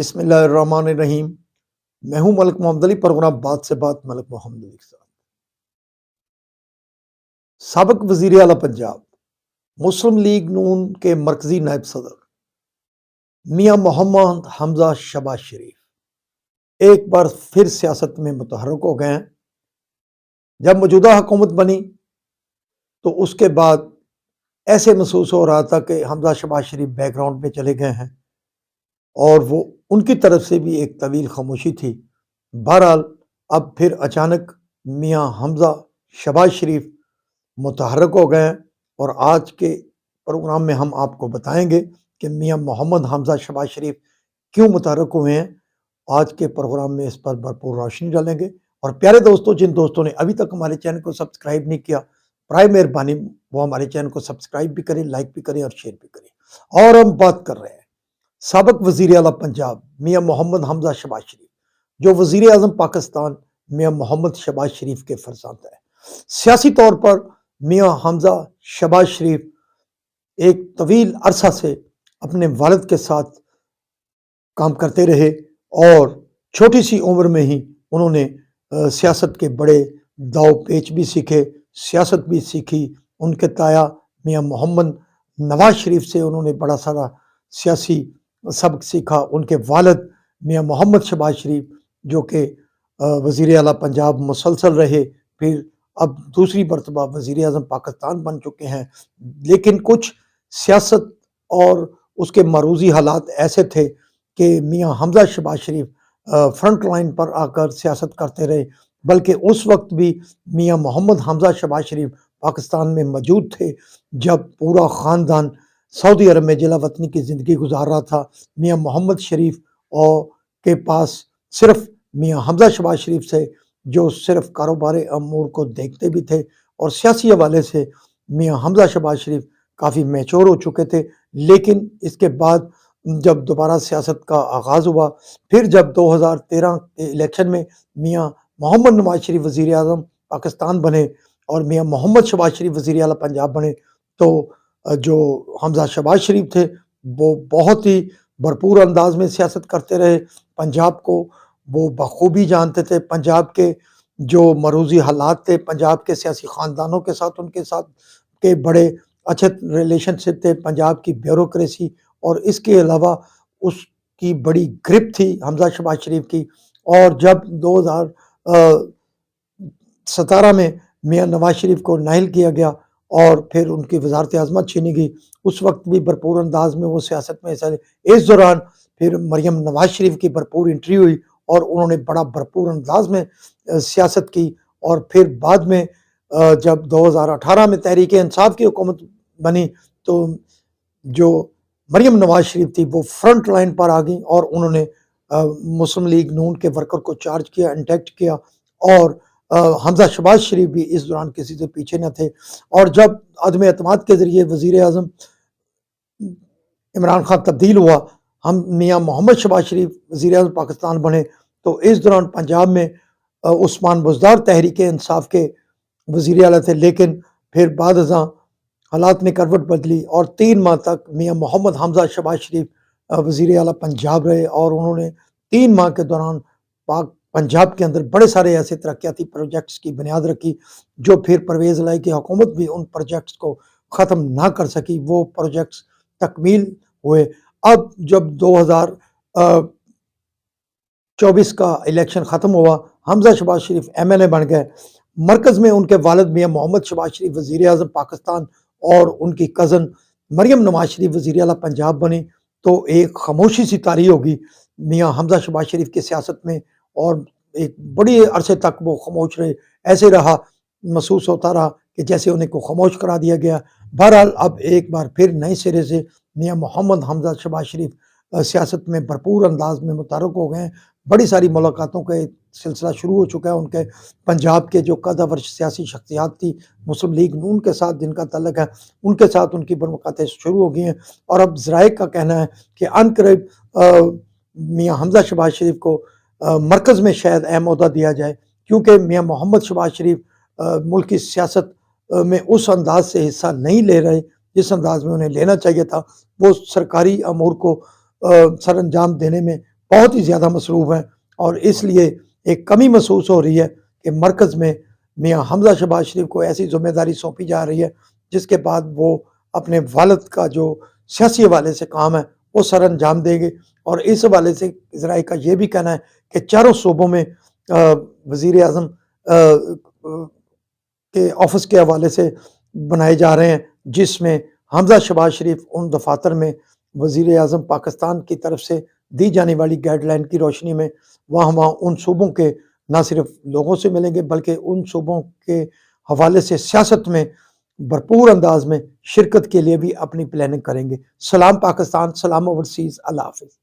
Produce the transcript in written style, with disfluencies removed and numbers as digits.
بسم اللہ الرحمن الرحیم۔ میں ہوں ملک محمد علی، پروگرام بات سے بات ملک محمد علی کے ساتھ۔ سابق وزیر اعلیٰ پنجاب، مسلم لیگ نون کے مرکزی نائب صدر میاں محمد حمزہ شہباز شریف ایک بار پھر سیاست میں متحرک ہو گئے ہیں۔ جب موجودہ حکومت بنی تو اس کے بعد ایسے محسوس ہو رہا تھا کہ حمزہ شہباز شریف بیک گراؤنڈ میں چلے گئے ہیں اور وہ ان کی طرف سے بھی ایک طویل خاموشی تھی۔ بہرحال اب پھر اچانک میاں حمزہ شہباز شریف متحرک ہو گئے ہیں، اور آج کے پروگرام میں ہم آپ کو بتائیں گے کہ میاں محمد حمزہ شہباز شریف کیوں متحرک ہوئے ہیں۔ آج کے پروگرام میں اس پر بھرپور روشنی ڈالیں گے۔ اور پیارے دوستوں، جن دوستوں نے ابھی تک ہمارے چینل کو سبسکرائب نہیں کیا، برائے مہربانی وہ ہمارے چینل کو سبسکرائب بھی کریں، لائک بھی کریں اور شیئر بھی کریں۔ اور ہم بات کر رہے ہیں سابق وزیر اعلیٰ پنجاب میاں محمد حمزہ شہباز شریف، جو وزیر اعظم پاکستان میاں محمد شہباز شریف کے فرزند ہیں۔ سیاسی طور پر میاں حمزہ شہباز شریف ایک طویل عرصہ سے اپنے والد کے ساتھ کام کرتے رہے، اور چھوٹی سی عمر میں ہی انہوں نے سیاست کے بڑے داؤ پیچ بھی سیکھے، سیاست بھی سیکھی۔ ان کے تایا میاں محمد نواز شریف سے انہوں نے بڑا سارا سیاسی سبق سیکھا۔ ان کے والد میاں محمد شہباز شریف، جو کہ وزیر اعلیٰ پنجاب مسلسل رہے، پھر اب دوسری مرتبہ وزیر اعظم پاکستان بن چکے ہیں، لیکن کچھ سیاست اور اس کے معروضی حالات ایسے تھے کہ میاں حمزہ شہباز شریف فرنٹ لائن پر آ کر سیاست کرتے رہے، بلکہ اس وقت بھی میاں محمد حمزہ شہباز شریف پاکستان میں موجود تھے جب پورا خاندان سعودی عرب میں جلا وطنی کی زندگی گزار رہا تھا۔ میاں محمد شریف اور کے پاس صرف میاں حمزہ شہباز شریف سے، جو صرف کاروبار امور کو دیکھتے بھی تھے، اور سیاسی حوالے سے میاں حمزہ شہباز شریف کافی میچور ہو چکے تھے۔ لیکن اس کے بعد جب دوبارہ سیاست کا آغاز ہوا، پھر جب 2013 کے الیکشن میں میاں محمد نواز شریف وزیر اعظم پاکستان بنے اور میاں محمد شہباز شریف وزیر اعلیٰ پنجاب بنے، تو جو حمزہ شہباز شریف تھے وہ بہت ہی بھرپور انداز میں سیاست کرتے رہے۔ پنجاب کو وہ بخوبی جانتے تھے، پنجاب کے جو معروضی حالات تھے، پنجاب کے سیاسی خاندانوں کے ساتھ ان کے ساتھ کے بڑے اچھے ریلیشن شپ تھے، پنجاب کی بیوروکریسی، اور اس کے علاوہ اس کی بڑی گرپ تھی حمزہ شہباز شریف کی۔ اور جب 2017 میں میاں نواز شریف کو نااہل کیا گیا اور پھر ان کی وزارت عظمت چھینی گئی، اس وقت بھی بھرپور انداز میں وہ سیاست میں حصہ لے۔ اس دوران پھر مریم نواز شریف کی بھرپور انٹری ہوئی اور انہوں نے بڑا بھرپور انداز میں سیاست کی، اور پھر بعد میں جب 2018 میں تحریک انصاف کی حکومت بنی تو جو مریم نواز شریف تھی وہ فرنٹ لائن پر آ گئیں، اور انہوں نے مسلم لیگ نون کے ورکر کو چارج کیا، انٹیکٹ کیا، اور حمزہ شہباز شریف بھی اس دوران کسی سے پیچھے نہ تھے۔ اور جب عدم اعتماد کے ذریعے وزیر اعظم عمران خان تبدیل ہوا، ہم میاں محمد شہباز شریف وزیر اعظم پاکستان بنے، تو اس دوران پنجاب میں عثمان بزدار تحریک انصاف کے وزیر اعلیٰ تھے، لیکن پھر بعد ازاں حالات نے کروٹ بدلی اور 3 ماہ تک میاں محمد حمزہ شہباز شریف وزیر اعلیٰ پنجاب رہے، اور انہوں نے 3 ماہ کے دوران پنجاب کے اندر بڑے سارے ایسے ترقیاتی پروجیکٹس کی بنیاد رکھی، جو پھر پرویز الہی کی حکومت بھی ان پروجیکٹس کو ختم نہ کر سکی، وہ پروجیکٹس تکمیل ہوئے۔ اب جب 2024 کا الیکشن ختم ہوا، حمزہ شہباز شریف ایم این اے بن گئے، مرکز میں ان کے والد میاں محمد شہباز شریف وزیر اعظم پاکستان اور ان کی کزن مریم نواز شریف وزیر اعلیٰ پنجاب بنی، تو ایک خاموشی سی طاری ہوگی میاں حمزہ شہباز شریف کی سیاست میں، اور ایک بڑی عرصے تک وہ خاموش رہے۔ ایسے رہا، محسوس ہوتا رہا کہ جیسے انہیں کو خاموش کرا دیا گیا۔ بہرحال اب ایک بار پھر نئے سرے سے میاں محمد حمزہ شہباز شریف سیاست میں بھرپور انداز میں متحرک ہو گئے ہیں۔ بڑی ساری ملاقاتوں کا سلسلہ شروع ہو چکا ہے۔ ان کے پنجاب کے جو قادہ سیاسی شخصیات تھی مسلم لیگ نون کے ساتھ جن کا تعلق ہے، ان کے ساتھ ان کی ملاقاتیں شروع ہو گئی ہیں، اور اب ذرائع کا کہنا ہے کہ عنقریب میاں حمزہ شہباز شریف کو مرکز میں شاید اہم عہدہ دیا جائے، کیونکہ میاں محمد شہباز شریف ملک کی سیاست میں اس انداز سے حصہ نہیں لے رہے جس انداز میں انہیں لینا چاہیے تھا۔ وہ سرکاری امور کو سر انجام دینے میں بہت ہی زیادہ مصروف ہیں، اور اس لیے ایک کمی محسوس ہو رہی ہے کہ مرکز میں میاں حمزہ شہباز شریف کو ایسی ذمہ داری سونپی جا رہی ہے جس کے بعد وہ اپنے والد کا جو سیاسی حوالے سے کام ہے وہ سر انجام دیں گے۔ اور اس حوالے سے ذرائع کا یہ بھی کہنا ہے کہ چاروں صوبوں میں وزیر اعظم کے آفس کے حوالے سے بنائے جا رہے ہیں، جس میں حمزہ شہباز شریف ان دفاتر میں وزیر اعظم پاکستان کی طرف سے دی جانے والی گائیڈ لائن کی روشنی میں وہاں ان صوبوں کے نہ صرف لوگوں سے ملیں گے بلکہ ان صوبوں کے حوالے سے سیاست میں بھرپور انداز میں شرکت کے لیے بھی اپنی پلاننگ کریں گے۔ سلام پاکستان، سلام اوورسیز، اللہ حافظ۔